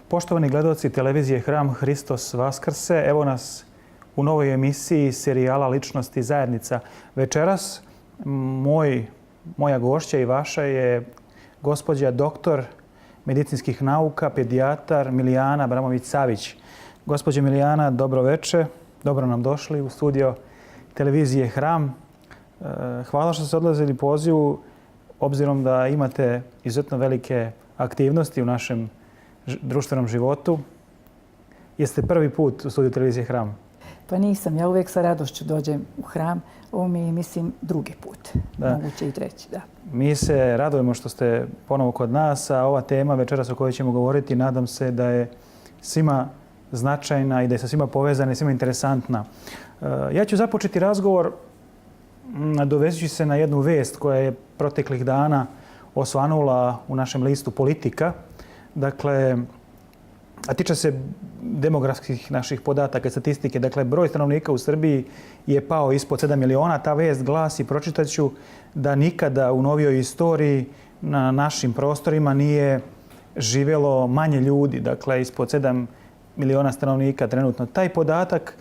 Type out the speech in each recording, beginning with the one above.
Poštovani gledaoci televizije Hram Hristos Vaskrse, evo nas u novoj emisiji serijala Ličnosti zajednica. Večeras moja gošća i vaša je gospođa doktor medicinskih nauka, pedijatar Milijana Abramović-Savić. Gospođo Milijana, dobro veče. Dobro nam došli u studio televizije Hram. Hvala što ste odlazili pozivu, obzirom da imate izuzetno velike aktivnosti u našem društvenom životu. Jeste prvi put u studiju televizije Hram? Pa nisam. Ja uvijek sa radošću dođem u Hram. Ovo mi je, mislim, drugi put. Moguće i treći, da. Mi se radujemo što ste ponovo kod nas, a ova tema večeras o kojoj ćemo govoriti, nadam se da je svima značajna i da je sa svima povezana i svima interesantna. Ja ću započeti razgovor nadovezujući se na jednu vest koja je proteklih dana osvanula u našem listu Politika. Dakle, a tiče se demografskih naših podataka i statistike. Dakle, broj stanovnika u Srbiji je pao ispod 7 miliona. Ta vest glasi, pročitat ću, da nikada u novijoj istoriji na našim prostorima nije živjelo manje ljudi. Dakle, ispod 7 miliona stanovnika trenutno. Taj podatak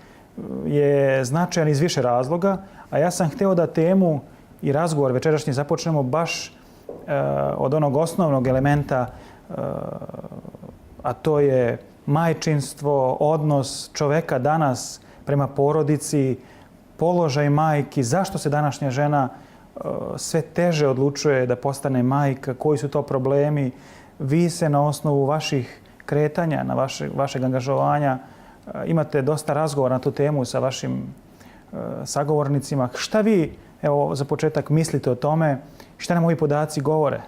je značajan iz više razloga, a ja sam htio da temu i razgovor večerašnji započnemo baš od onog osnovnog elementa, a to je majčinstvo, odnos čoveka danas prema porodici, položaj majki, zašto se današnja žena sve teže odlučuje da postane majka, koji su to problemi. Vi se na osnovu vaših kretanja, na vašeg angažovanja, imate dosta razgovora na tu temu sa vašim sagovornicima. Šta vi, evo, za početak mislite o tome? Šta nam ovi podaci govore?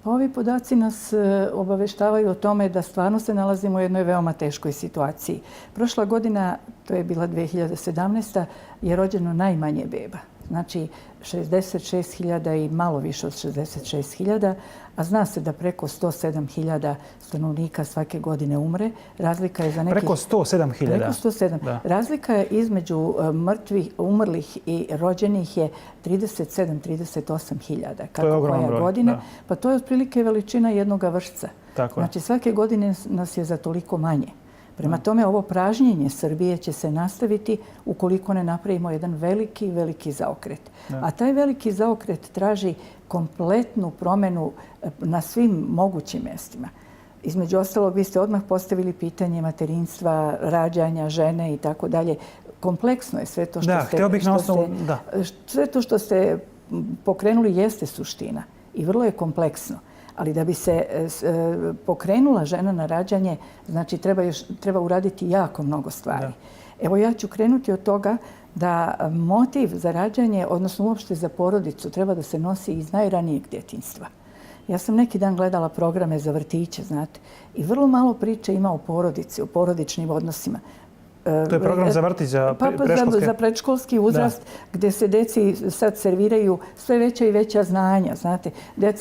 Ovi podaci nas obaveštavaju o tome da stvarno se nalazimo u jednoj veoma teškoj situaciji. Prošla godina, to je bila 2017. je rođeno najmanje beba. Znači 66.000 i malo više od 66.000, a zna se da preko 107.000 stanovnika svake godine umre. Razlika je za nekih... Preko 107.000? Preko 107. Da. Razlika je između umrlih i rođenih je 37-38.000. To je ogroman broj. Godine, pa to je otprilike veličina jednog vršca. Tako je. Znači svake godine nas je za toliko manje. Prema tome, ovo pražnjenje Srbije će se nastaviti ukoliko ne napravimo jedan veliki zaokret. A taj veliki zaokret traži kompletnu promjenu na svim mogućim mjestima. Između ostalog, vi ste odmah postavili pitanje materinstva, rađanja, žene i tako dalje. Kompleksno je sve to sve to što ste pokrenuli jeste suština i vrlo je kompleksno. Ali da bi se pokrenula žena na rađanje, znači treba uraditi jako mnogo stvari. Da. Evo ja ću krenuti od toga da motiv za rađanje, odnosno uopšte za porodicu, treba da se nosi iz najranijeg djetinjstva. Ja sam neki dan gledala programe za vrtiće, znate, i vrlo malo priče ima o porodici, o porodičnim odnosima. To je program za vrtić, za predškolske? Za predškolski uzrast, gdje se deci sad serviraju sve veća i veća znanja. Znate,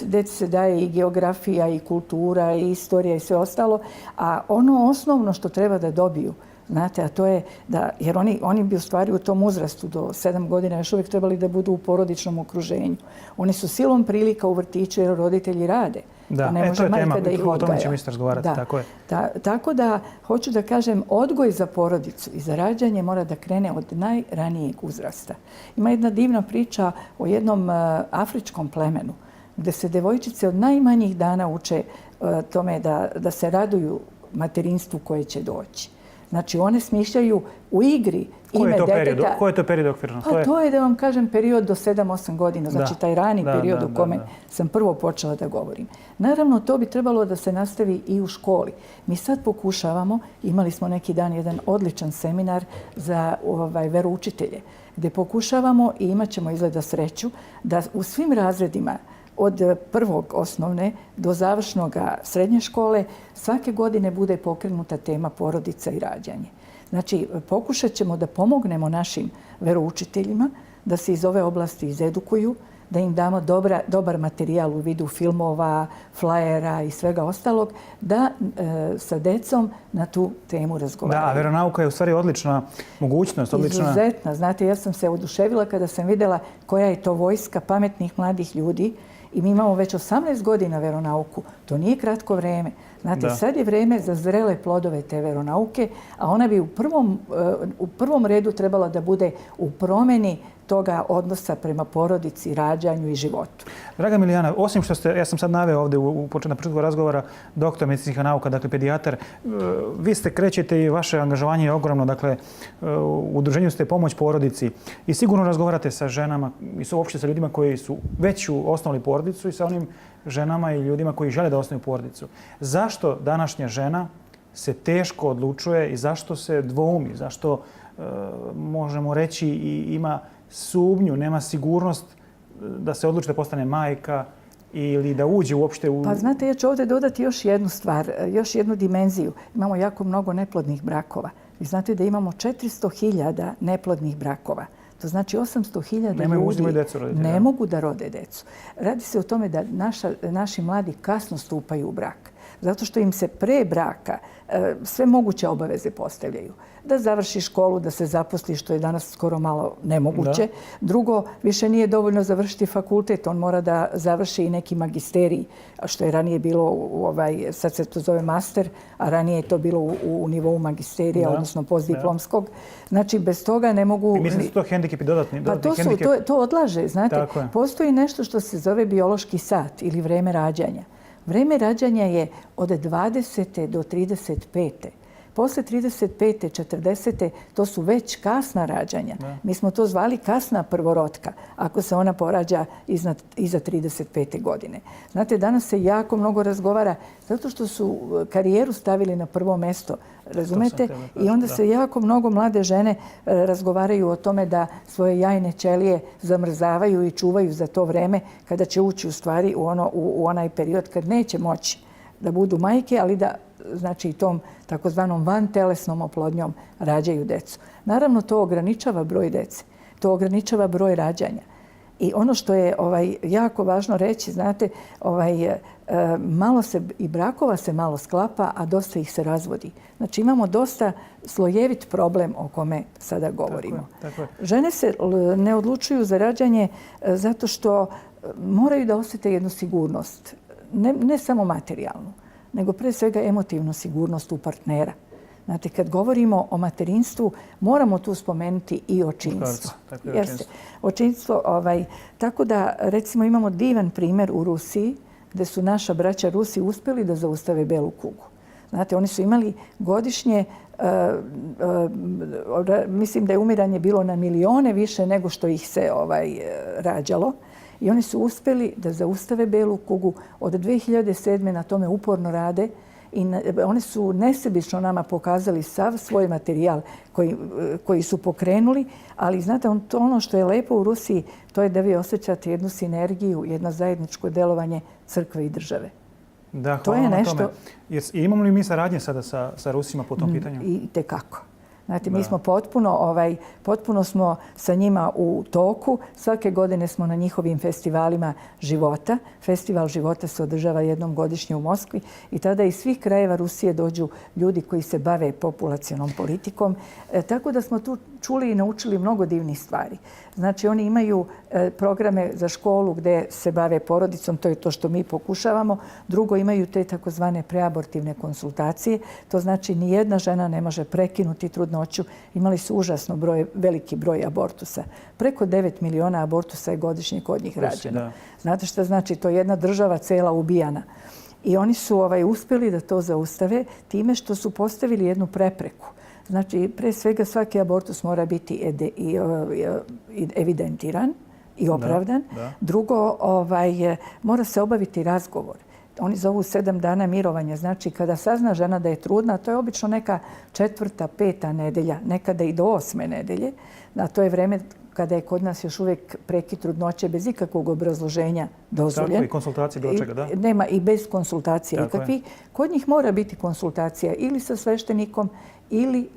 deci se daje i geografija, i kultura, i istorija i sve ostalo. A ono osnovno što treba da dobiju, znate, a to je da, jer oni bi u stvari u tom uzrastu do 7 godina još uvijek trebali da budu u porodičnom okruženju. Oni su silom prilika u vrtiću jer roditelji rade. Da, to je tema, o tome ćemo isto razgovarati, tako je. Tako da, hoću da kažem, odgoj za porodicu i za rađanje mora da krene od najranijeg uzrasta. Ima jedna divna priča o jednom afričkom plemenu gdje se devojčice od najmanjih dana uče tome da se raduju materinstvu koje će doći. Znači, one smišljaju u igri ime deteta. Koji je to period okvirno? Pa to je, da vam kažem, period do 7-8 godina. Znači, taj rani period u kome sam prvo počela da govorim. Naravno, to bi trebalo da se nastavi i u školi. Mi sad pokušavamo, imali smo neki dan jedan odličan seminar za veroučitelje, gdje pokušavamo i imat ćemo izgleda sreću da u svim razredima od prvog osnovne do završnog srednje škole svake godine bude pokrenuta tema porodica i rađanje. Znači, pokušat ćemo da pomognemo našim veroučiteljima da se iz ove oblasti izedukuju, da im damo dobar materijal u vidu filmova, flajera i svega ostalog, da sa decom na tu temu razgovaraju. Da, a veronauka je u stvari odlična mogućnost. Izuzetna. Znate, ja sam se oduševila kada sam vidjela koja je to vojska pametnih mladih ljudi i mi imamo već 18 godina veronauku. To nije kratko vreme. Znate, sad je vreme za zrele plodove te veronauke, a ona bi u prvom redu trebala da bude u promjeni toga odnosa prema porodici, rađanju i životu. Draga Milijana, osim što ste, ja sam sad naveo ovdje na početku razgovora, doktor medicinskih nauka, dakle pedijatar, vi ste krećete i vaše angažovanje je ogromno, dakle u udruženju ste pomoć porodici i sigurno razgovarate sa ženama i uopšte sa ljudima koji su već osnovali porodicu i sa onim ženama i ljudima koji žele da osnuju porodicu. Zašto današnja žena se teško odlučuje i zašto se dvoumi, zašto možemo reći i ima sumnju, nema sigurnost da se odluči da postane majka ili da uđe uopšte u... Pa znate, ja ću ovdje dodati još jednu stvar, još jednu dimenziju. Imamo jako mnogo neplodnih brakova. Vi znate da imamo 400.000 neplodnih brakova. To znači 800.000 ljudi ne mogu da rode decu. Radi se o tome da naši mladi kasno stupaju u brak. Zato što im se pre braka sve moguće obaveze postavljaju. Da završi školu, da se zaposli, što je danas skoro malo nemoguće. Drugo, više nije dovoljno završiti fakultet, on mora da završi i neki magisterij, što je ranije bilo, sad se to zove master, a ranije je to bilo u nivou magisterija, odnosno postdiplomskog. Znači, bez toga ne mogu... I mislim da su to hendikepi dodatni? Pa to odlaže, znate. Postoji nešto što se zove biološki sat ili vreme rađanja. Vreme rađanja je od 20. do 35. Posle 35. 40. to su već kasna rađanja. Mi smo to zvali kasna prvorotka, ako se ona porađa iza 35. godine. Znate, danas se jako mnogo razgovara zato što su karijeru stavili na prvo mesto, razumete? I onda se jako mnogo mlade žene razgovaraju o tome da svoje jajne ćelije zamrzavaju i čuvaju za to vreme kada će ući u stvari u onaj period kad neće moći da budu majke, ali da znači tom takozvanom vantelesnom oplodnjom rađaju decu. Naravno, to ograničava broj dece. To ograničava broj rađanja. I ono što je jako važno reći, znate, malo se i brakova se malo sklapa, a dosta ih se razvodi. Znači, imamo dosta slojevit problem o kome sada govorimo. Žene se ne odlučuju za rađanje zato što moraju da osjete jednu sigurnost. Ne samo materijalnu, nego pre svega emotivnu sigurnost u partnera. Znate, kad govorimo o materinstvu, moramo tu spomenuti i očinstvo. Očinstvo, tako da, recimo, imamo divan primjer u Rusiji, gdje su naša braća Rusi uspjeli da zaustave belu kugu. Znate, oni su imali godišnje, mislim da je umiranje bilo na milijone više nego što ih se rađalo. I oni su uspjeli da zaustave belu kugu. Od 2007. na tome uporno rade i oni su nesebično nama pokazali sav svoj materijal koji su pokrenuli. Ali znate, ono što je lepo u Rusiji, to je da vi osjećate jednu sinergiju, jedno zajedničko delovanje crkve i države. Da, hvala na tome. Imamo li mi saradnje sada sa Rusima po tom pitanju? I tekako. Znate, mi smo potpuno smo sa njima u toku. Svake godine smo na njihovim festivalima života. Festival života se održava jednom godišnje u Moskvi i tada iz svih krajeva Rusije dođu ljudi koji se bave populacionom politikom. Tako da smo tu čuli i naučili mnogo divnih stvari. Znači, oni imaju programe za školu gdje se bave porodicom, to je to što mi pokušavamo. Drugo, imaju te takozvane preabortivne konsultacije. To znači nijedna žena ne može prekinuti trudnoću. Imali su užasno veliki broj abortusa. Preko 9 miliona abortusa je godišnje kod njih rađeno. Znate šta znači? To je jedna država cela ubijana. I oni su uspjeli da to zaustave time što su postavili jednu prepreku. Znači, pre svega svaki abortus mora biti evidentiran i opravdan. Drugo, mora se obaviti razgovor. Oni zovu 7 dana mirovanja. Znači, kada sazna žena da je trudna, to je obično neka 4., 5. nedelja, nekada i do 8. nedelje. A to je vreme kada je kod nas još uvijek prekid trudnoće bez ikakvog obrazloženja dozvoljen. Tako i konsultacije bilo čega, da? Nema i bez konsultacija ikakvih. Kod njih mora biti konsultacija ili sa sveštenikom ili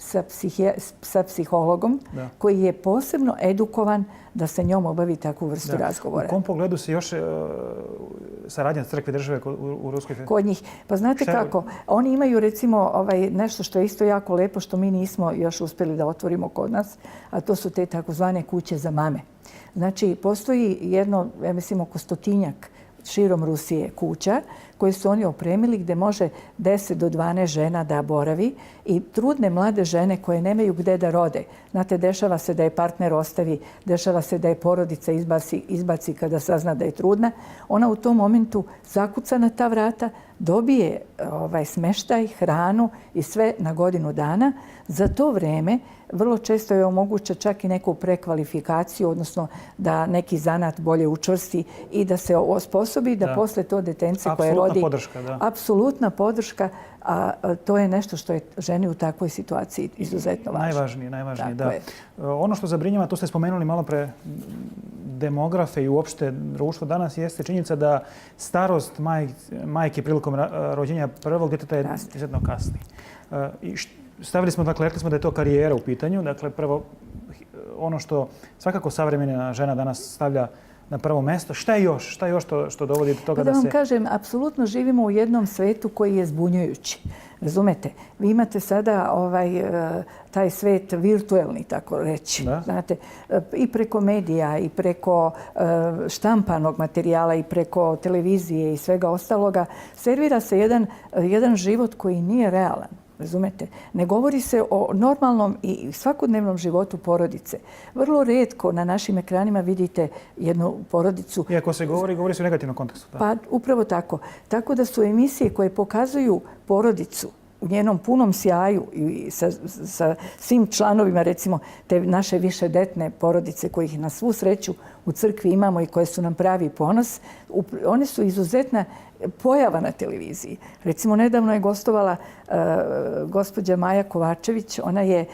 sa psihologom koji je posebno edukovan da se njom obavi takvu vrstu razgovora. U kom pogledu se još saradnja crkve države u Ruskoj federaciji? Kod njih. Pa znate kako? Oni imaju recimo nešto što je isto jako lepo što mi nismo još uspjeli da otvorimo kod nas, a to su te takozvane kuće za mame. Znači, postoji jedno, ja mislim, oko 100-tinjak širom Rusije kuća koje su oni opremili gdje može 10 do 12 žena da boravi i trudne mlade žene koje nemaju gdje da rode. Znate, dešava se da je partner ostavi, dešava se da je porodica izbaci kada sazna da je trudna. Ona u tom momentu zakuca na ta vrata, dobije smeštaj, hranu i sve na godinu dana. Za to vreme vrlo često je omoguće čak i neku prekvalifikaciju, odnosno da neki zanat bolje učvrsti i da se osposobi da posle to detence koje rodi... Apsolutna podrška, a to je nešto što je ženi u takvoj situaciji izuzetno važno. Najvažnije, da. Ono što zabrinjava, to ste spomenuli malo pre demografe i uopšte društvo danas, jeste činjenica da starost majke prilikom rođenja prvog djeteta je izuzetno kasni. Stavili smo, dakle, rekli smo da je to karijera u pitanju. Dakle, prvo, ono što svakako savremena žena danas stavlja na prvo mjesto. Šta je još? Šta je još što dovodi do toga da se... Da vam kažem, apsolutno živimo u jednom svetu koji je zbunjujući. Razumete? Vi imate sada taj svet virtuelni, tako reći. Znate, i preko medija, i preko štampanog materijala, i preko televizije i svega ostaloga. Servira se jedan život koji nije realan. Razumete? Ne govori se o normalnom i svakodnevnom životu porodice. Vrlo rijetko na našim ekranima vidite jednu porodicu. Iako se govori se u negativnom kontekstu. Pa upravo tako. Tako da su emisije koje pokazuju porodicu u njenom punom sjaju i sa svim članovima, recimo, te naše višedetne porodice kojih na svu sreću u crkvi imamo i koje su nam pravi ponos, one su izuzetna pojava na televiziji. Recimo, nedavno je gostovala gospođa Maja Kovačević. Ona je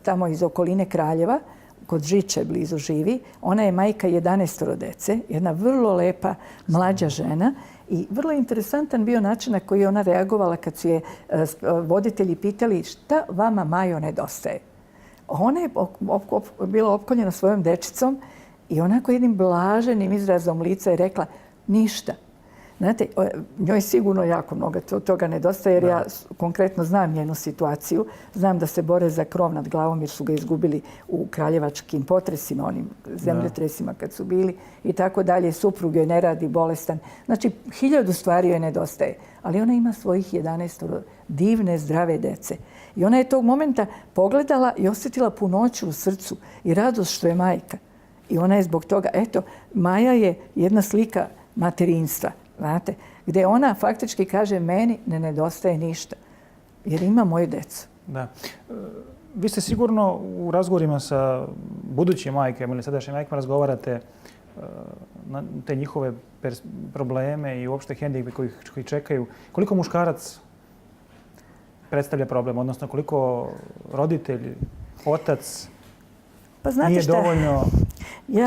tamo iz okoline Kraljeva, kod Žiče blizu živi. Ona je majka 11 dece, jedna vrlo lepa mlađa žena. I vrlo interesantan bio način na koji je ona reagovala kad su je voditelji pitali šta vama, Majo, nedostaje. Ona je bila opkoljena svojom dečicom i onako jednim blaženim izrazom lica je rekla ništa. Znate, njoj sigurno jako mnogo toga nedostaje jer ja konkretno znam njenu situaciju. Znam da se bore za krov nad glavom jer su ga izgubili u kraljevačkim potresima, onim zemljotresima kad su bili i tako dalje. Suprug joj ne radi, bolestan. Znači, 1000 stvari joj nedostaje. Ali ona ima svojih 11 divne, zdrave dece. I ona je tog momenta pogledala i osjetila punoću u srcu i radost što je majka. I ona je zbog toga, eto, Maja je jedna slika materinstva. Znate, gdje ona faktički kaže meni ne nedostaje ništa, jer ima moju decu. Da. Vi ste sigurno u razgovorima sa budućim majkama ili sadašnjim majkama razgovarate na te njihove probleme i uopšte hendikepe koji čekaju. Koliko muškarac predstavlja problem, odnosno koliko roditelj, otac nije dovoljno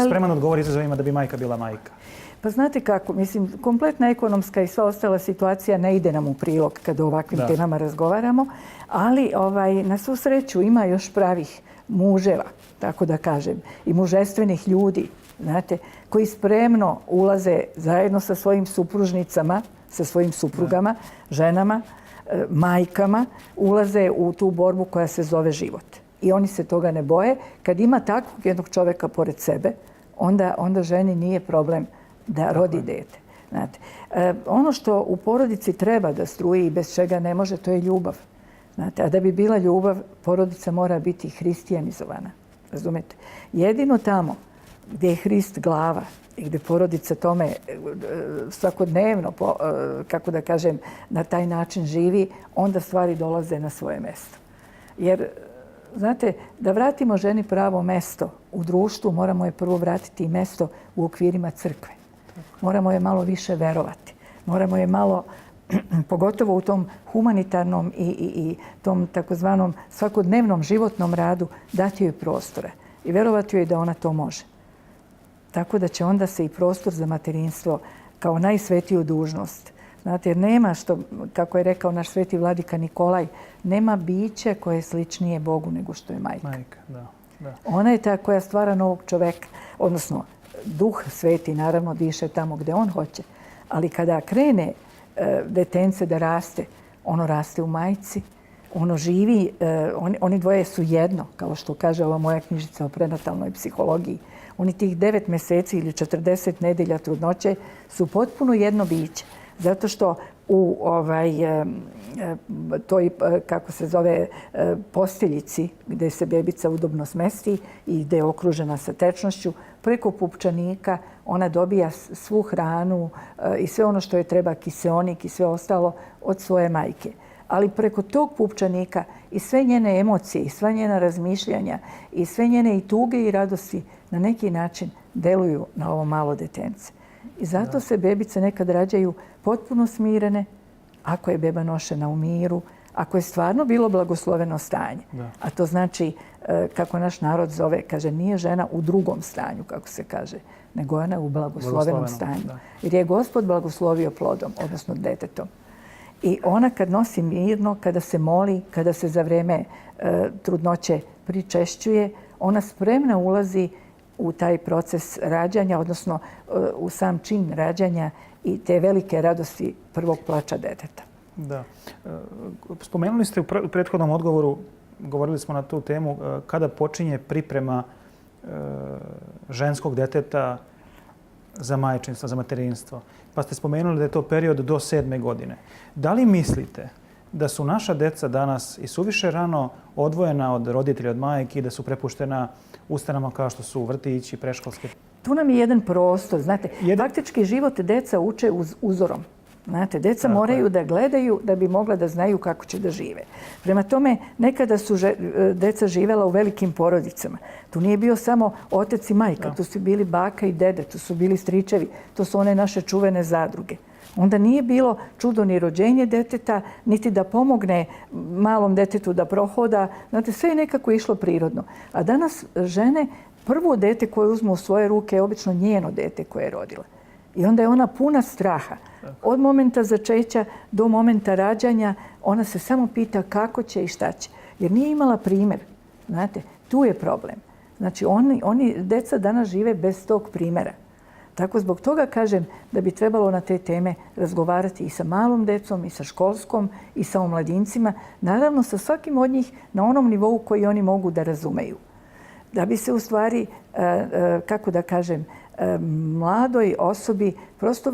spreman odgovori izazovima da bi majka bila majka? Pa znate kako, mislim, kompletna ekonomska i sva ostala situacija ne ide nam u prilog kada o ovakvim temama razgovaramo, ali na svu sreću ima još pravih muževa, tako da kažem, i mužestvenih ljudi, znate, koji spremno ulaze zajedno sa svojim supružnicama, sa svojim suprugama, ženama, majkama, ulaze u tu borbu koja se zove život. I oni se toga ne boje. Kad ima takvog jednog čovjeka pored sebe, onda ženi nije problem da rodi dete. Znate, ono što u porodici treba da struji i bez čega ne može, to je ljubav. Znate, a da bi bila ljubav, porodica mora biti hristijanizovana. Razumete? Jedino tamo gdje je Hrist glava i gdje porodica tome svakodnevno, kako da kažem, na taj način živi, onda stvari dolaze na svoje mjesto. Jer, znate, da vratimo ženi pravo mesto u društvu, moramo je prvo vratiti i mesto u okvirima crkve. Moramo je malo više verovati. Moramo je malo, pogotovo u tom humanitarnom i tom takozvanom svakodnevnom životnom radu, dati joj prostora i verovati joj da ona to može. Tako da će onda se i prostor za materinstvo kao najsvetiju dužnost. Znate, jer nema što, kako je rekao naš sveti vladika Nikolaj, nema biće koje je sličnije Bogu nego što je majka. Majka, da. Ona je ta koja stvara novog čoveka, odnosno duh sveti naravno diše tamo gde on hoće, ali kada krene detence da raste, ono raste u majci, ono živi, oni dvoje su jedno, kao što kaže ova moja knjižica o prenatalnoj psihologiji. Oni tih 9 meseci ili 40 nedelja trudnoće su potpuno jedno biće. Zato što u toj, kako se zove, posteljici gdje se bebica udobno smesti i gdje je okružena sa tečnošću, preko pupčanika ona dobija svu hranu i sve ono što je treba, kiseonik i sve ostalo od svoje majke. Ali preko tog pupčanika i sve njene emocije i sva njena razmišljanja i sve njene i tuge i radosti na neki način deluju na ovo malo detence. I zato se bebice nekad rađaju potpuno smirene, ako je beba nošena u miru, ako je stvarno bilo blagosloveno stanje. A to znači, kako naš narod zove, kaže, nije žena u drugom stanju, kako se kaže, nego ona u blagoslovenom stanju. Jer je Gospod blagoslovio plodom, odnosno detetom. I ona kad nosi mirno, kada se moli, kada se za vreme trudnoće pričešćuje, ona spremna ulazi u taj proces rađanja, odnosno u sam čin rađanja i te velike radosti prvog plača deteta. Da. Spomenuli ste u prethodnom odgovoru, govorili smo na tu temu, kada počinje priprema ženskog deteta za majčinstvo, za materinstvo. Pa ste spomenuli da je to period do 7. godine. Da li mislite da su naša deca danas i suviše rano odvojena od roditelja, od majki, da su prepuštena ustanama kao što su vrtići, predškolske? Tu nam je jedan prostor. Znate, faktički život deca uče uzorom. Znate, deca moraju da gledaju da bi mogla da znaju kako će da žive. Prema tome, nekada su deca živela u velikim porodicama. Tu nije bio samo otac i majka, tu su bili baka i dede, tu su bili stričevi, to su one naše čuvene zadruge. Onda nije bilo čudo ni rođenje deteta, niti da pomogne malom detetu da prohoda. Znate, sve je nekako išlo prirodno. A danas žene, prvo dete koje uzmu u svoje ruke je obično njeno dete koje je rodila. I onda je ona puna straha. Od momenta začeća do momenta rađanja ona se samo pita kako će i šta će. Jer nije imala primjer. Znate, tu je problem. Znači, deca danas žive bez tog primjera. Tako zbog toga kažem da bi trebalo na te teme razgovarati i sa malom decom, i sa školskom, i sa omladincima. Naravno, sa svakim od njih na onom nivou koji oni mogu da razumeju. Da bi se u stvari, kako da kažem, mladoj osobi prosto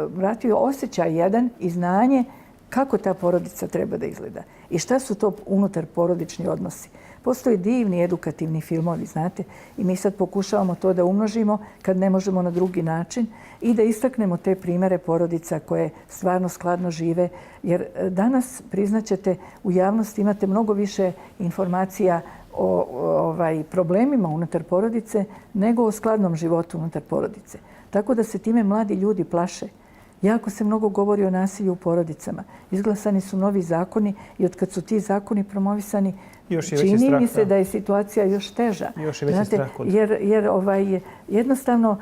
vratio osjećaj jedan i znanje kako ta porodica treba da izgleda i šta su to unutar porodični odnosi. Postoje divni edukativni filmovi, znate, i mi sad pokušavamo to da umnožimo kad ne možemo na drugi način i da istaknemo te primere porodica koje stvarno skladno žive. Jer danas, priznaćete, u javnosti imate mnogo više informacija o problemima unutar porodice nego o skladnom životu unutar porodice. Tako da se time mladi ljudi plaše. Jako se mnogo govori o nasilju u porodicama. Izglasani su novi zakoni i od kad su ti zakoni promovisani, čini mi se da je situacija još teža. Još je veći strah. Jer jednostavno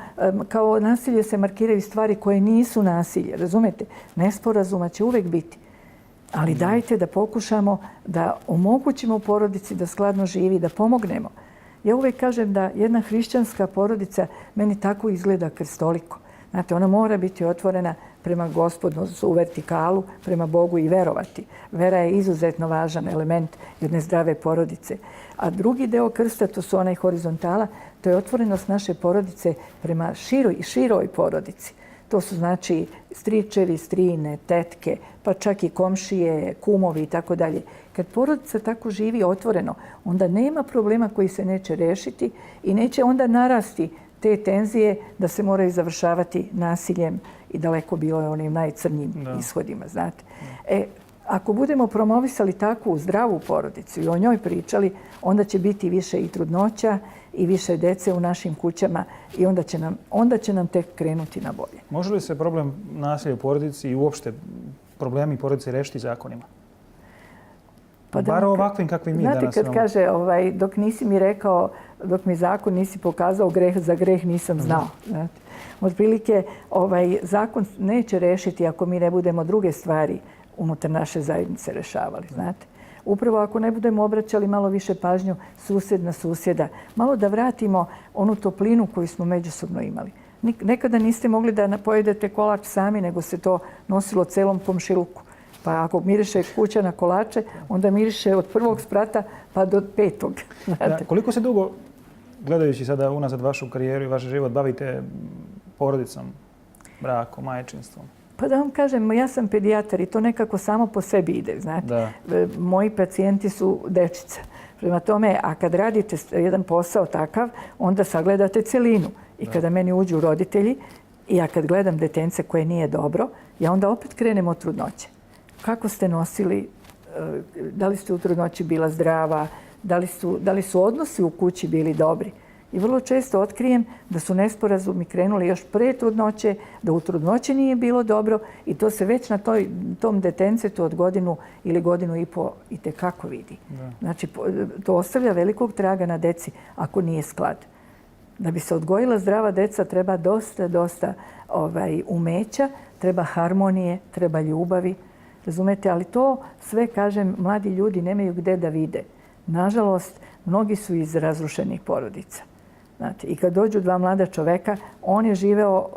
kao nasilje se markiraju stvari koje nisu nasilje. Razumete? Nesporazuma će uvek biti. Ali dajte da pokušamo da omogućimo porodici da skladno živi, da pomognemo. Ja uvek kažem da jedna hrišćanska porodica meni tako izgleda krstoliko. Znate, ona mora biti otvorena prema Gospodu u vertikalu, prema Bogu i verovati. Vera je izuzetno važan element jedne zdrave porodice. A drugi deo krsta, to su onaj horizontala, to je otvorenost naše porodice prema široj porodici. To su znači stričevi, strine, tetke, pa čak i komšije, kumovi i tako dalje. Kad porodica tako živi otvoreno, onda nema problema koji se neće rešiti i neće onda narasti te tenzije da se moraju završavati nasiljem i daleko bilo je onim najcrnjim ishodima, znate. Ako budemo promovisali takvu zdravu porodicu i o njoj pričali, onda će biti više i trudnoća i više dece u našim kućama i onda će nam tek krenuti na bolje. Može li se problem nasilja u porodici i uopšte problemi porodice rešiti zakonima? Bar ovakvim kakvim mi danas imamo. Znate kad kaže, dok nisi mi rekao, dok mi zakon nisi pokazao, greh za greh nisam znao. Znate. Otprilike, zakon neće rešiti ako mi ne budemo druge stvari unutar naše zajednice rešavali. Znate. Upravo ako ne budemo obraćali malo više pažnju susjed na susjeda, malo da vratimo onu toplinu koju smo međusobno imali. Nekada niste mogli da pojedete kolač sami, nego se to nosilo celom komšiluku. Pa ako miriše kuća na kolače, onda miriše od prvog sprata pa do 5. Koliko se dugo, gledajući sada unazad vašu karijeru i vaš život, bavite porodicom, brakom, majčinstvom? Pa da vam kažem, ja sam pedijatar i to nekako samo po sebi ide. Znate. Moji pacijenti su dečica. Prema tome, a kad radite jedan posao takav, onda sagledate celinu. I kada meni uđu roditelji i ja kad gledam detence koje nije dobro, ja onda opet krenem od trudnoće. Kako ste nosili, da li ste u trudnoći bila zdrava, da li su odnosi u kući bili dobri. I vrlo često otkrijem da su nesporazumi krenuli još pre trudnoće, da u trudnoći nije bilo dobro i to se već na tom detencetu od godinu ili godinu i po itekako vidi. Znači, to ostavlja velikog traga na deci ako nije sklad. Da bi se odgojila zdrava deca treba dosta umeća, treba harmonije, treba ljubavi. Razumete, ali to sve, kažem, mladi ljudi nemaju gde da vide. Nažalost, mnogi su iz razrušenih porodica. Znate, i kad dođu dva mlada čoveka, on je živeo,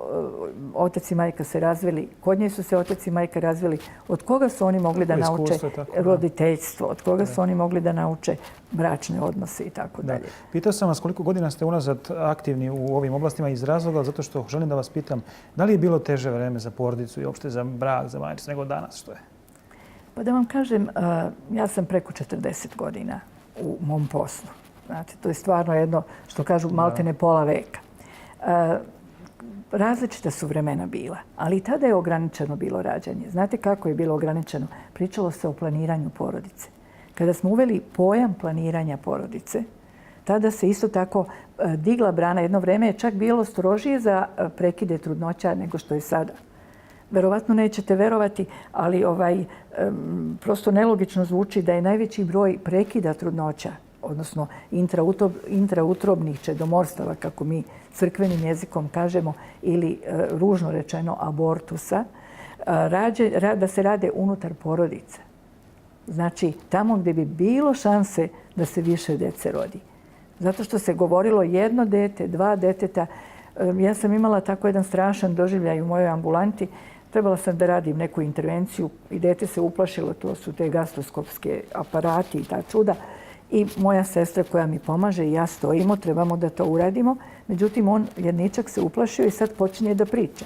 otac i majka se razveli, kod nje su se otac i majka razveli. Od koga su oni mogli da nauče roditeljstvo? Od koga su oni mogli da nauče bračne odnose i tako dalje? Pitao sam vas koliko godina ste unazad aktivni u ovim oblastima iz razloga, zato što želim da vas pitam da li je bilo teže vreme za porodicu i uopšte za brak, za majčinstvo nego danas što je? Pa da vam kažem, ja sam preko 40 godina u mom poslu. Znate, to je stvarno jedno, što kažu, maltene pola veka. Različita su vremena bila, ali i tada je ograničeno bilo rađanje. Znate kako je bilo ograničeno? Pričalo se o planiranju porodice. Kada smo uveli pojam planiranja porodice, tada se isto tako digla brana. Jedno vreme je čak bilo strožije za prekide trudnoća nego što je sada. Verovatno nećete verovati, ali prosto nelogično zvuči da je najveći broj prekida trudnoća, odnosno intrautrobnih čedomorstava, kako mi crkvenim jezikom kažemo, ili ružno rečeno abortusa, da se rade unutar porodice. Znači, tamo gdje bi bilo šanse da se više dece rodi. Zato što se govorilo jedno dete, dva deteta. Ja sam imala tako jedan strašan doživljaj u mojoj ambulanti. Trebala sam da radim neku intervenciju i dete se uplašilo, to su te gastroskopske aparati i ta čuda. I moja sestra koja mi pomaže i ja stojimo, trebamo da to uradimo. Međutim, on, jedničak, se uplašio i sad počinje da priča.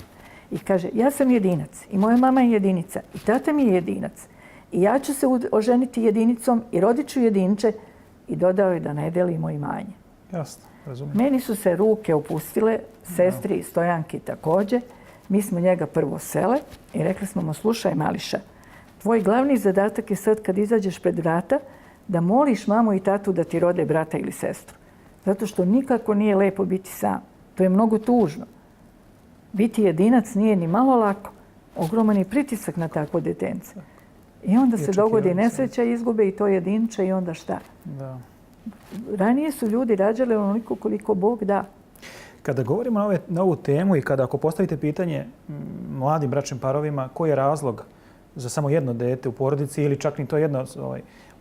I kaže, ja sam jedinac i moja mama je jedinica i tata mi je jedinac. I ja ću se oženiti jedinicom i rodit ću jedinče. I dodao je da ne delimo imanje. Jasno, razumijem. Meni su se ruke opustile, sestri i Stojanki također. Mi smo njega prvo sele i rekli smo mu, slušaj Mališa, tvoj glavni zadatak je sad kad izađeš pred vrata da moliš mamu i tatu da ti rode brata ili sestru. Zato što nikako nije lepo biti sam. To je mnogo tužno. Biti jedinac nije ni malo lako. Ogroman je pritisak na takvo detence. I onda se dogodi nesreća, izgube i to jedinče i onda šta? Da. Ranije su ljudi rađali onoliko koliko Bog da. Kada govorimo na ovu temu i kada ako postavite pitanje mladim bračnim parovima koji je razlog za samo jedno dete u porodici ili čak ni to jedno,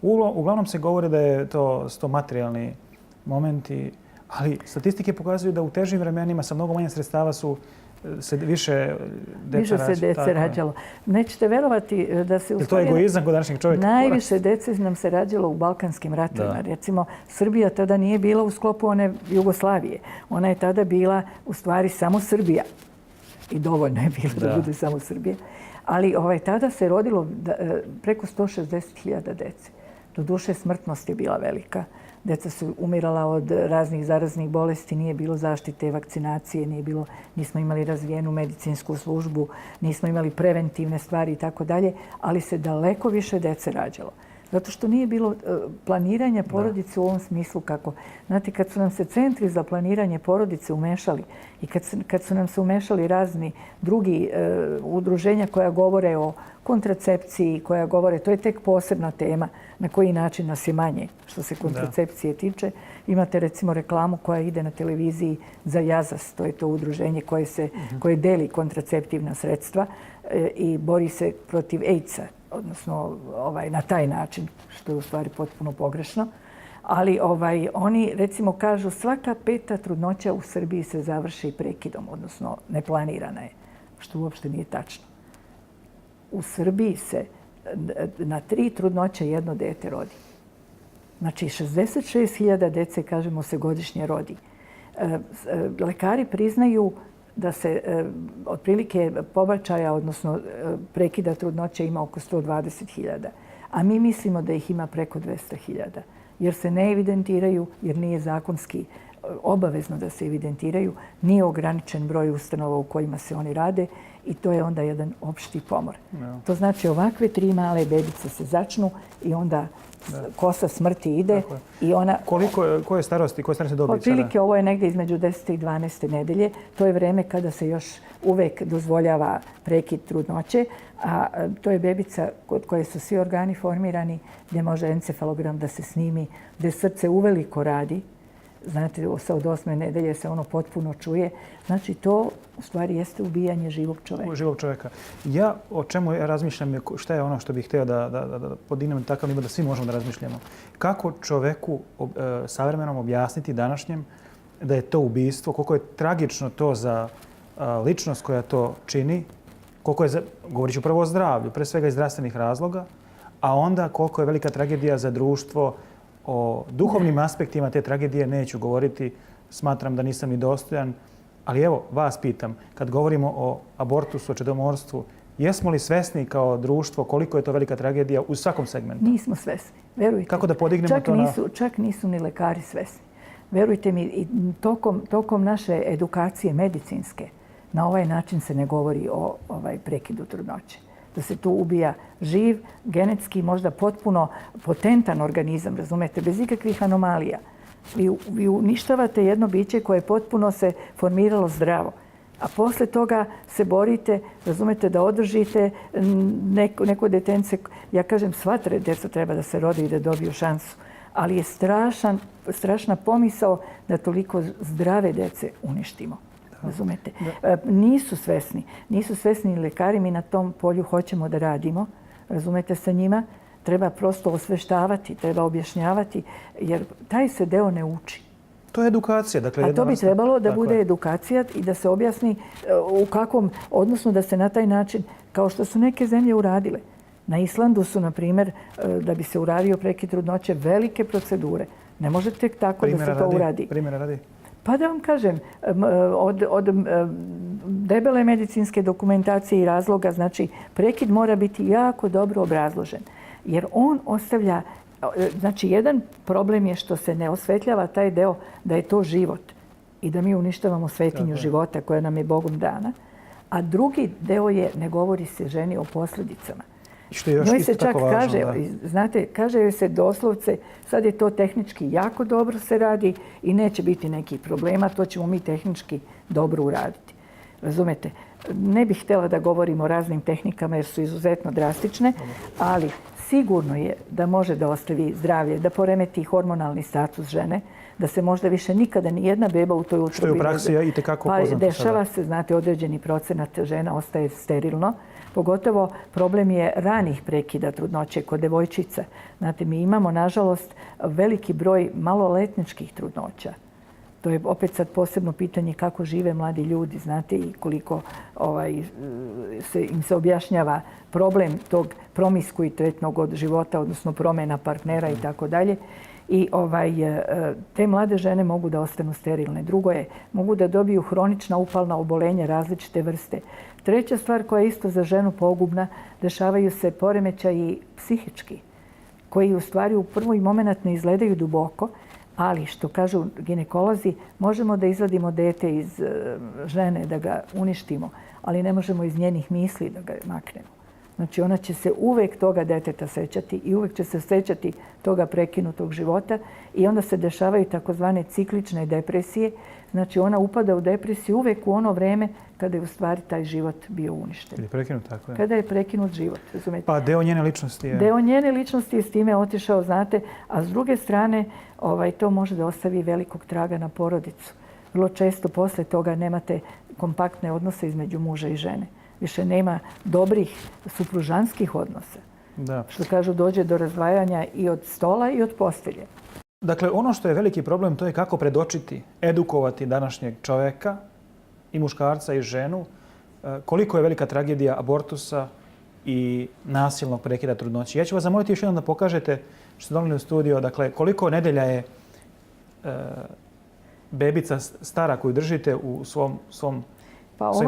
uglavnom se govori da je to materijalni momenti, ali statistike pokazuju da u težim vremenima sa mnogo manje sredstava se više dece rađalo. Nećete verovati da se... Je to egoizam kod današnjeg čovjeka? Najviše dece nam se rađalo u Balkanskim ratovima. Recimo, Srbija tada nije bila u sklopu one Jugoslavije. Ona je tada bila u stvari samo Srbija. I dovoljno je bilo da bude samo Srbija. Ali tada se rodilo preko 160.000 dece. Doduše, smrtnost je bila velika. Djeca su umirala od raznih zaraznih bolesti, nije bilo zaštite, vakcinacije, nismo imali razvijenu medicinsku službu, nismo imali preventivne stvari i tako dalje, ali se daleko više djece rađalo. Zato što nije bilo planiranja porodice u ovom smislu kako. Znate, kad su nam se centri za planiranje porodice umešali i kad su nam se umešali razni drugi udruženja koja govore o kontracepciji, koja govore, to je tek posebna tema na koji način nas je manje što se kontracepcije tiče. Imate recimo reklamu koja ide na televiziji za Jazas, to je to udruženje koje deli kontraceptivna sredstva i bori se protiv AIDS-a, odnosno na taj način, što je u stvari potpuno pogrešno. Ali oni recimo kažu svaka 5. trudnoća u Srbiji se završi prekidom, odnosno neplanirana je, što uopšte nije tačno. U Srbiji se na 3 trudnoće 1 dete rodi. Znači 66.000 dece, kažemo, se godišnje rodi. Lekari priznaju da se otprilike pobačaja, odnosno prekida trudnoće ima oko 120.000, a mi mislimo da ih ima preko 200.000, jer se ne evidentiraju, jer nije zakonski obavezno da se evidentiraju, nije ograničen broj ustanova u kojima se oni rade i to je onda jedan opšti pomor. To znači ovakve 3 male bebice se začnu i onda kosa smrti ide i ona... Koje starosti dobi sada? Otprilike ovo je negdje između 10. i 12. nedelje. To je vreme kada se još uvek dozvoljava prekid trudnoće, a to je bebica kod koje su svi organi formirani, gdje može encefalogram da se snimi, gdje srce uveliko radi. Znate, od 8. nedelje se ono potpuno čuje. Znači, to u stvari jeste ubijanje živog čoveka. Živog čoveka. Ja o čemu razmišljam, šta je ono što bih htio da podignem takav nivo da svi možemo da razmišljamo. Kako čoveku savremenom objasniti današnjem da je to ubistvo, koliko je tragično to za ličnost koja to čini, koliko je, govorit ću prvo o zdravlju, pre svega iz zdravstvenih razloga, a onda koliko je velika tragedija za društvo. O duhovnim aspektima te tragedije neću govoriti, smatram da nisam ni dostojan. Ali evo, vas pitam, kad govorimo o abortusu, o čedomorstvu, jesmo li svesni kao društvo koliko je to velika tragedija u svakom segmentu? Nismo svesni, verujte. Kako da podignemo to na... Čak nisu ni lekari svesni. Verujte mi, i tokom naše edukacije medicinske, na ovaj način se ne govori o prekidu trudnoće. Da se tu ubija živ, genetski, možda potpuno potentan organizam, razumete, bez ikakvih anomalija. Vi uništavate jedno biće koje potpuno se formiralo zdravo. A posle toga se borite, razumete, da održite neko detence. Ja kažem, sva djeca treba da se rode i da dobiju šansu. Ali je strašna pomisao da toliko zdrave djece uništimo. Razumete? Nisu svesni. Nisu svesni ni lekari. Mi na tom polju hoćemo da radimo. Razumete, sa njima. Treba prosto osveštavati, treba objašnjavati, jer taj se deo ne uči. To je edukacija. Dakle, a to bi trebalo da bude edukacija i da se objasni u kakvom, odnosno da se na taj način, kao što su neke zemlje uradile. Na Islandu su, na primjer, da bi se uradio prekid trudnoće, velike procedure. Ne može tek tako da se to uradi. Primjera radi? Pa da vam kažem, od debele medicinske dokumentacije i razloga, znači prekid mora biti jako dobro obrazložen. Jer on ostavlja, znači jedan problem je što se ne osvetljava taj deo da je to život i da mi uništavamo svetinju života koja nam je Bogom dana. A drugi deo je, ne govori se ženi o posljedicama. Što je još isto tako važno. Kaže, znate, kaže joj se doslovce, sad je to tehnički jako dobro se radi i neće biti nekih problema, to ćemo mi tehnički dobro uraditi. Razumete? Ne bih htjela da govorim o raznim tehnikama jer su izuzetno drastične, ali sigurno je da može da ostavi zdravlje, da poremeti hormonalni status žene, da se možda više nikada ni jedna beba u toj utrobi... Što je u praksi itekako poznato sada. Dešava se, znate, određeni procenat žena ostaje sterilno. Pogotovo problem je ranih prekida trudnoće kod devojčica. Znate, mi imamo, nažalost, veliki broj maloletničkih trudnoća. To je opet sad posebno pitanje kako žive mladi ljudi, znate, i koliko im se objašnjava problem tog promiskuitetnog od života, odnosno promjena partnera i tako dalje. I te mlade žene mogu da ostanu sterilne. Drugo je, mogu da dobiju hronična upalna obolenja različite vrste. Treća stvar koja je isto za ženu pogubna, dešavaju se poremećaji psihički. koji u stvari u prvi moment ne izgledaju duboko, ali što kažu ginekolozi, možemo da izvadimo dete iz žene, da ga uništimo, ali ne možemo iz njenih misli da ga maknemo. Znači ona će se uvek toga deteta sećati i uvek će se sećati toga prekinutog života i onda se dešavaju takozvane ciklične depresije. Znači ona upada u depresiju uvek u ono vreme kada je u stvari taj život bio uništen. Kada je prekinut, tako je. Kada je prekinut život, razumete? Pa deo njene ličnosti je... Deo njene ličnosti je s time otišao, znate, a s druge strane to može da ostavi velikog traga na porodicu. Vrlo često posle toga nemate kompaktne odnose između muža i žene. Više nema dobrih supružanskih odnosa. Da. Što kažu, dođe do razdvajanja i od stola i od postelje. Dakle, ono što je veliki problem to je kako predočiti, edukovati današnjeg čovjeka i muškarca i ženu koliko je velika tragedija abortusa i nasilnog prekida trudnoće. Ja ću vas zamoliti još jednom da pokažete što ste donijeli u studio, dakle, koliko nedelja je bebica stara koju držite u svojim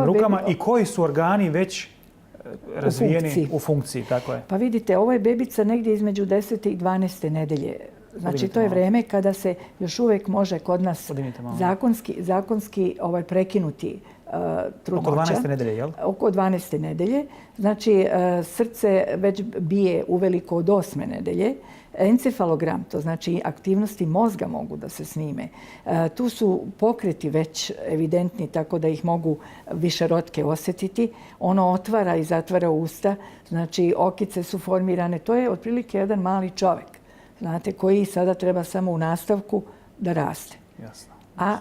rukama i koji su organi već razvijeni u funkciji. Tako je. Pa vidite, ovo je bebica negdje između 10. i 12. nedelje. Znači, to je vreme kada se još uvijek može kod nas zakonski prekinuti trudnoća. Oko 12. nedelje, jel? Oko 12. nedelje. Znači, srce već bije uveliko od 8. nedelje. Encefalogram, to znači aktivnosti mozga mogu da se snime. Tu su pokreti već evidentni, tako da ih mogu višerotke osjetiti. Ono otvara i zatvara usta, znači okice su formirane. To je otprilike jedan mali čovjek, znate, koji sada treba samo u nastavku da raste. Jasno. A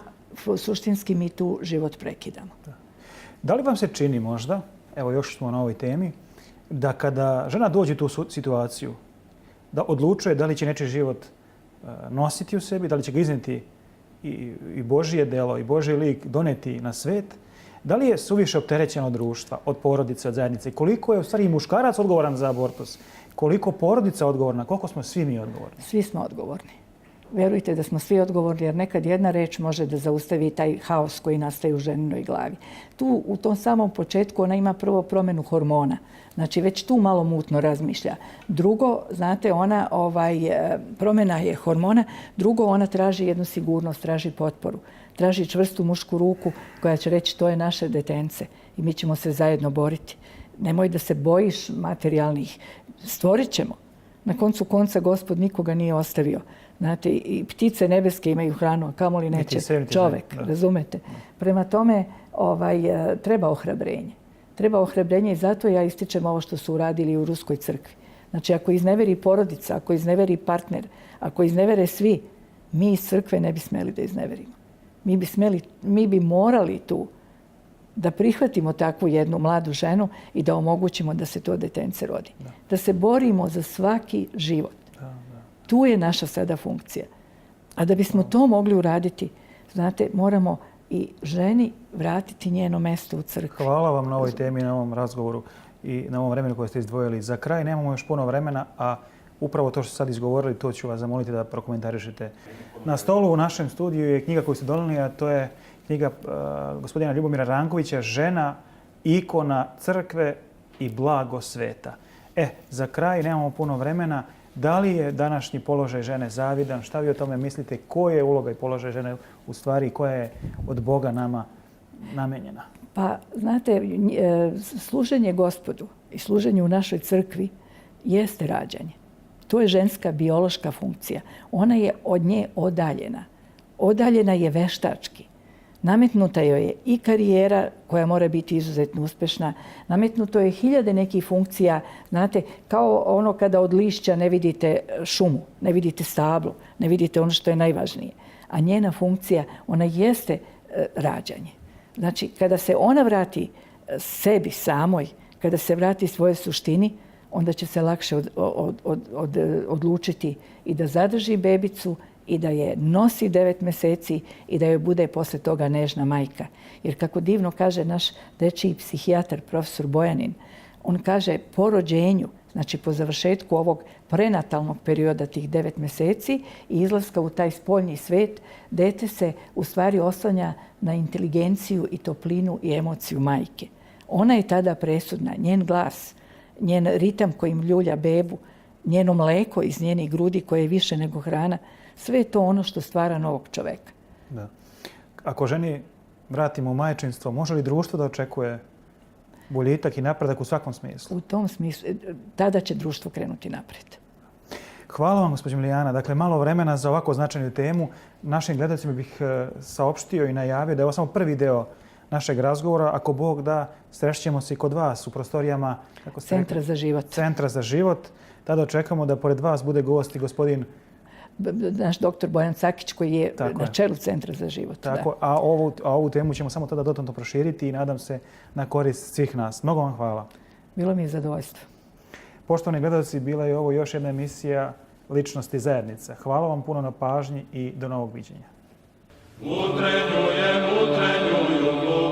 suštinski mi tu život prekidamo. Da li vam se čini možda, evo još smo na ovoj temi, da kada žena dođe u tu situaciju, da odlučuje da li će nečiji život nositi u sebi, da li će ga iznijeti i Božje delo i Božji lik doneti na svet, da li je suviše opterećeno društva, od porodice, od zajednice? Koliko je u stvari i muškarac odgovoran za abortus? Koliko porodica odgovorna? Koliko smo svi mi odgovorni? Svi smo odgovorni. Vjerujte da smo svi odgovorni, jer nekad jedna reč može da zaustavi taj haos koji nastaje u ženinoj glavi. Tu u tom samom početku ona ima prvo promjenu hormona. Znači već tu malo mutno razmišlja. Drugo, znate, ona promjena je hormona. Drugo, ona traži jednu sigurnost, traži potporu. Traži čvrstu mušku ruku koja će reći to je naše detence i mi ćemo se zajedno boriti. Nemoj da se bojiš materijalnih. Stvorit ćemo. Na koncu konca Gospod nikoga nije ostavio. Znate, i ptice nebeske imaju hranu, a kamoli neće čovjek, razumete? Prema tome treba ohrabrenje. Treba ohrabrenje i zato ja ističem ovo što su uradili u Ruskoj crkvi. Znači, ako izneveri porodica, ako izneveri partner, ako iznevere svi, mi iz crkve ne bi smeli da izneverimo. Mi bi morali tu da prihvatimo takvu jednu mladu ženu i da omogućimo da se to detence rodi. Da se borimo za svaki život. Tu je naša sada funkcija. A da bismo to mogli uraditi, znate, moramo i ženi vratiti njeno mesto u crkvi. Hvala vam na ovoj temi, na ovom razgovoru i na ovom vremenu koje ste izdvojili. Za kraj nemamo još puno vremena, a upravo to što ste sad izgovorili, to ću vas zamoliti da prokomentarišete. Na stolu u našem studiju je knjiga koju ste donijeli, a to je knjiga gospodina Ljubomira Rankovića, Žena, ikona crkve i blago sveta. Za kraj nemamo puno vremena. Da li je današnji položaj žene zavidan? Šta vi o tome mislite? Koja je uloga i položaj žene u stvari koja je od Boga nama namenjena? Pa, znate, služenje Gospodu i služenje u našoj crkvi jeste rađanje. To je ženska biološka funkcija. Ona je od nje odaljena. Odaljena je veštački. Nametnuta joj je i karijera koja mora biti izuzetno uspešna. Nametnuto je hiljade nekih funkcija. Znate, kao ono kada od lišća ne vidite šumu, ne vidite stablo, ne vidite ono što je najvažnije. A njena funkcija, ona jeste rađanje. Znači, kada se ona vrati sebi samoj, kada se vrati svoje suštini, onda će se lakše odlučiti i da zadrži bebicu i da je nosi 9 mjeseci i da joj bude posle toga nežna majka. Jer kako divno kaže naš dečiji psihijatar, profesor Bojanin, on kaže po rođenju, znači po završetku ovog prenatalnog perioda tih 9 mjeseci i izlaska u taj spoljni svet, dete se u stvari oslanja na inteligenciju i toplinu i emociju majke. Ona je tada presudna, njen glas, njen ritam kojim ljulja bebu njeno mleko iz njenih grudi koje je više nego hrana, sve je to ono što stvara novog čoveka. Da. Ako ženi vratimo u majčinstvo, može li društvo da očekuje boljitak i napredak u svakom smislu? U tom smislu, tada će društvo krenuti naprijed. Hvala vam, gospođo Milijana. Dakle, malo vremena za ovako značajnu temu. Našim gledalcima bih saopštio i najavio da je ovo samo prvi deo našeg razgovora. Ako Bog da, srešćemo se i kod vas u prostorijama Centra za život. Centra za život. Tada očekamo da pored vas bude gost i gospodin naš doktor Bojan Cakić koji je na čelu Centra za život. Tako, a ovu temu ćemo samo tada dodatno proširiti i nadam se na korist svih nas. Mnogo vam hvala. Bilo mi je zadovoljstvo. Poštovani gledalci, bila je ovo još jedna emisija Ličnosti zajednice. Hvala vam puno na pažnji i do novog viđenja. Utrenjujem, utrenjuju